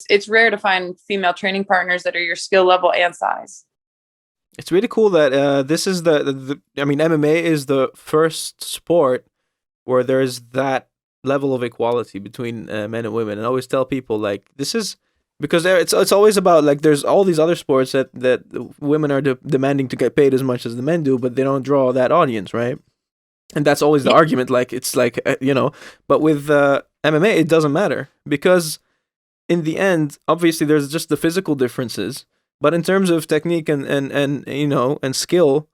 it's rare to find female training partners that are your skill level and size. It's really cool that this is I mean, MMA is the first sport where there's that level of equality between men and women. And I always tell people like this is because it's always about like there's all these other sports that women are demanding to get paid as much as the men do, but they don't draw that audience, right? And that's always the Yeah. argument. Like it's like but with MMA it doesn't matter because in the end, obviously there's just the physical differences, but in terms of technique and and skill,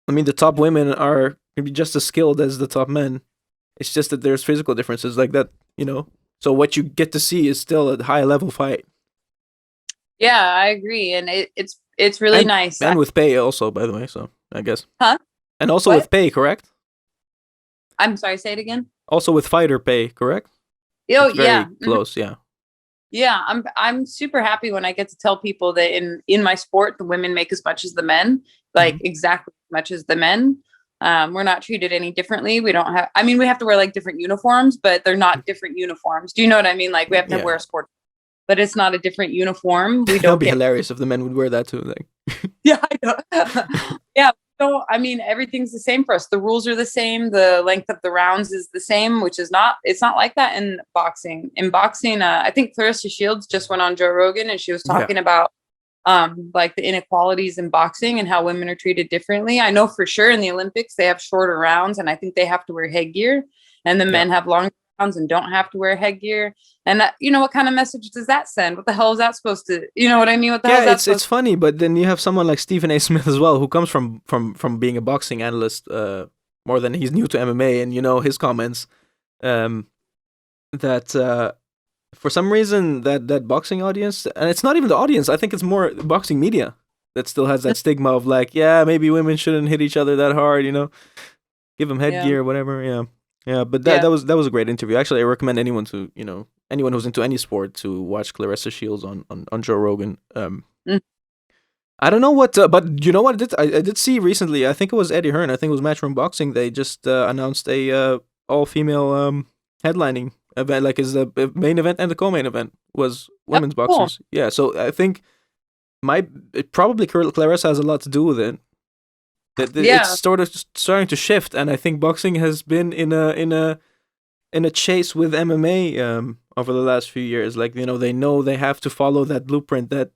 I mean the top women are can be just as skilled as the top men. It's just that there's physical differences like that. So what you get to see is still a high level fight. Yeah, I agree. And it's really And nice. and with pay also, by the way, so I guess. Huh? And also What? with pay, correct? I'm sorry, say it again. Also with fighter pay, correct? Oh It's yeah. very Mhm. close, yeah. Yeah, I'm super happy when I get to tell people that in my sport the women make as much as the men, like Hmm. exactly as much as the men. We're not treated any differently. We don't have, I mean, we have to wear like different uniforms, but they're not different uniforms. Do you know what I mean? Like we have to wear Yeah. a sport, but it's not a different uniform. We That'd don't be get, hilarious if the men would wear that too. Like, yeah, I know. Yeah. So, I mean, everything's the same for us. The rules are the same. The length of the rounds is the same, which is not, it's not like that in boxing. In boxing, I think Clarissa Shields just went on Joe Rogan and she was yeah, talking about like the inequalities in boxing and how women are treated differently. I know for sure in the Olympics they have shorter rounds and I think they have to wear headgear, and the yeah. men have longer rounds and don't have to wear headgear. And that, what kind of message does that send? What the hell is that supposed to, you know what I mean? What the hell Yeah, is that it's supposed funny, but then you have someone like Stephen A. Smith as well, who comes from being a boxing analyst, more than he's new to MMA, and his comments, um, that for some reason that boxing audience, and it's not even the audience, I think it's more boxing media that still has to? that stigma of like, yeah, maybe women shouldn't hit each other that hard, give them Yeah. headgear, whatever. Yeah, yeah. But that Yeah. that was a great interview. Actually, I recommend anyone to anyone who's into any sport to watch Clarissa Shields on Joe Rogan. Mm. I don't know what, but you know what? I did see recently. I think it was Eddie Hearn. I think it was Matchroom Boxing. They just announced a all female headlining event, like is the main event and the co-main event was Oh, women's cool. boxers. Yeah, so I think probably Clarissa has a lot to do with it. That it's Yeah. sort of starting to shift, and I think boxing has been in a chase with MMA over the last few years. Like they know they have to follow that blueprint that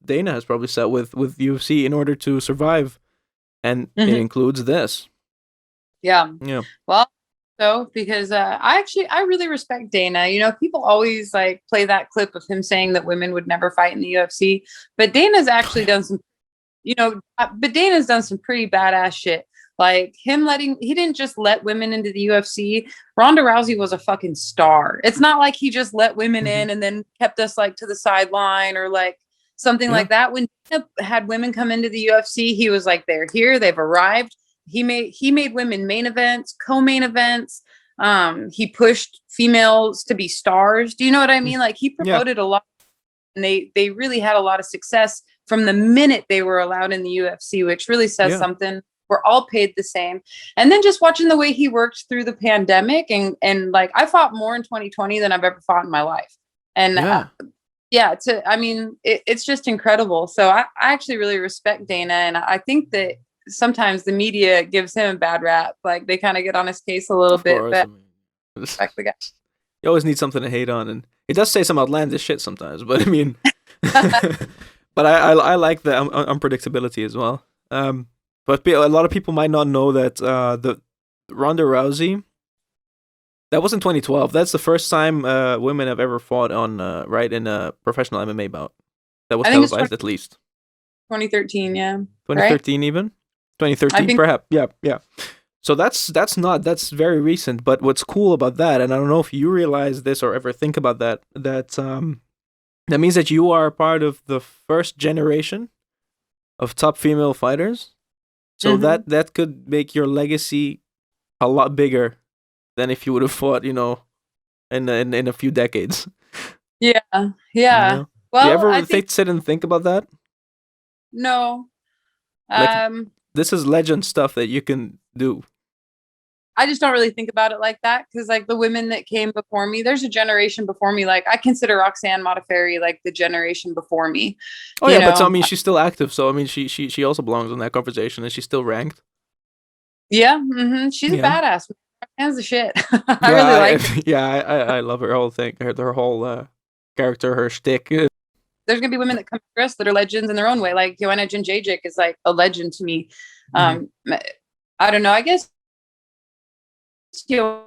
Dana has probably set with UFC in order to survive, and it Mhm. includes this. Yeah. Yeah, Well, so because I really respect Dana. People always like play that clip of him saying that women would never fight in the UFC, but Dana's actually done some, but Dana's done some pretty badass shit. Like he didn't just let women into the UFC. Ronda Rousey was a fucking star. It's not like he just let women hmm in and then kept us like to the sideline or like something yeah, like that. When Dana had women come into the UFC, he was like, they're here, they've arrived. He made women main events, co-main events. He pushed females to be stars. Do you know what I mm, mean? Like he yeah, promoted a lot, and they really had a lot of success from the minute they were allowed in the UFC, which really says yeah, something. We're all paid the same. And then just watching the way he worked through the pandemic, and like I fought more in 2020 than I've ever fought in my life. And yeah. yeah, I mean, it's just incredible. So I actually really respect Dana, and I think that sometimes the media gives him a bad rap. Like they kind of get on his case a little Of bit, course, I but mean, I respect the you always need something to hate on, and it does say some outlandish shit sometimes. But I mean, guy. but I like the unpredictability as well. But a lot of people might not know that the Ronda Rousey, that was in 2012. That's the first time women have ever fought on right in a professional MMA bout. That was I think it's televised at least 2013. Yeah, right. 2013 even I 2013 think. perhaps. Yeah, yeah. So that's very recent. But what's cool about that, and I don't know if you realize this or ever think about that means that you are part of the first generation of top female fighters. So Mhm. that could make your legacy a lot bigger than if you would have fought, in a few decades. Yeah, yeah. Yeah. Do you Well, I ever think sit and think about that? no. Like Um, this is legend stuff that you can do. I just don't really think about it like that, because like the women that came before me, there's a generation before me. Like I consider Roxanne Modafferi like the generation before me. Oh You yeah, but so, I know, mean, she's still active, so I mean, she also belongs in that conversation, and she's still ranked. yeah, she's a Yeah, badass. Roxanne's the shit. I yeah, really like her. yeah, I love her whole thing, her whole character, her shtick. There's gonna be women that come through us that are legends in their own way. Like Joanna Jędrzejczyk is like a legend to me. Mhm. I don't know. I guess you know,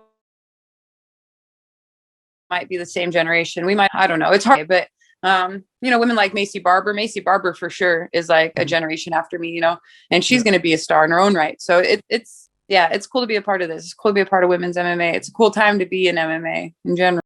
might be the same generation. We might, I don't know. It's hard, but you know, women like Macy Barber for sure is like a Mhm. generation after me, you know, and she's Yeah. going to be a star in her own right. So it's, yeah, it's cool to be a part of this. It's cool to be a part of women's MMA. It's a cool time to be in MMA in general.